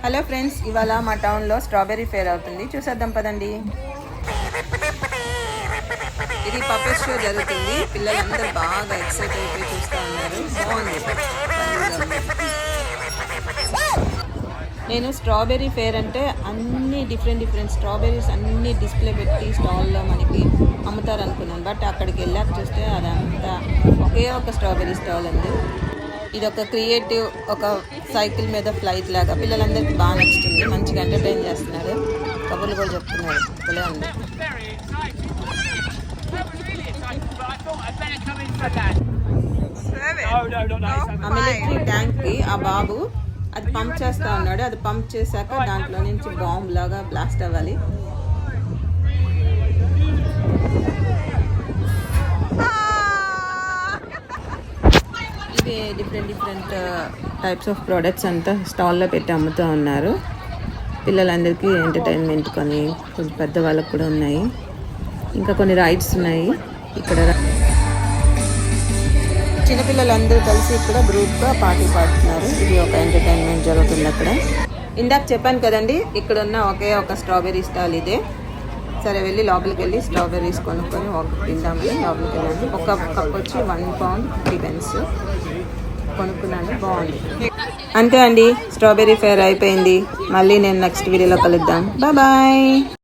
Hello friends, ఇవాళ మా టౌన్లో స్ట్రాబెర్రీ ఫేర్ అవుతుంది. చూసేద్దాం పదండి. ఇది పప్పెట్ షో జరుగుతుంది. పిల్లలందరూ బాగా ఎక్సైట్ అయిపోయి చూస్తూ ఉన్నారు. బాగుంది. నేను స్ట్రాబెర్రీ ఫేర్ అంటే అన్ని డిఫరెంట్ స్ట్రాబెర్రీస్ అన్ని డిస్ప్లే పెట్టి స్టాల్లో మనకి అమ్ముతారు అనుకున్నాను. బట్ అక్కడికి వెళ్ళాక చూస్తే అదంతా ఒకే ఒక స్ట్రాబెర్రీ స్టాల్ ఉంది. ఇది ఒక క్రియేటివ్, ఒక సైకిల్ మీద ఫ్లైట్ లాగా పిల్లలందరికీ బాగా నచ్చుతుంది. మంచిగా ఎంటర్టైన్ చేస్తున్నారు, కబుర్లు కూడా చెప్తున్నారు. భలే ఉంది. ఆ మిలిటరీ ట్యాంక్కి ఆ బాబు అది పంప్ చేస్తూ ఉన్నాడు. అది పంప్ చేశాక దాంట్లో నుంచి బాంబ్ లాగా బ్లాస్ట్ అవ్వాలి. ఇవి డిఫరెంట్ టైప్స్ ఆఫ్ ప్రోడక్ట్స్ అంతా స్టాల్లో పెట్టి అమ్ముతూ ఉన్నారు. పిల్లలందరికీ ఎంటర్టైన్మెంట్ కొన్ని కొంచెం పెద్దవాళ్ళకు కూడా ఉన్నాయి. ఇంకా కొన్ని రైడ్స్ ఉన్నాయి. ఇక్కడ చిన్నపిల్లలందరూ కలిసి ఇక్కడ గ్రూప్గా పార్టీ పాడుతున్నారు. ఇది ఒక ఎంటర్టైన్మెంట్ జరుగుతుంది అక్కడ. ఇందాక చెప్పాను కదండి, ఇక్కడ ఉన్న ఒకే ఒక స్ట్రాబెర్రీ స్టాల్ ఇదే. సరే వెళ్ళి లోపలికి వెళ్ళి స్ట్రాబెర్రీస్ కొనుక్కొని తిందామని లోపలికి వెళ్ళాను. ఒక కప్ వచ్చి £1.50 కొనుక్కున్నాను. బాగుంది. అంతే అండి, స్ట్రాబెర్రీ ఫేర్ అయిపోయింది. మళ్ళీ నేను నెక్స్ట్ వీడియోలో కలుద్దాం. బాయ్.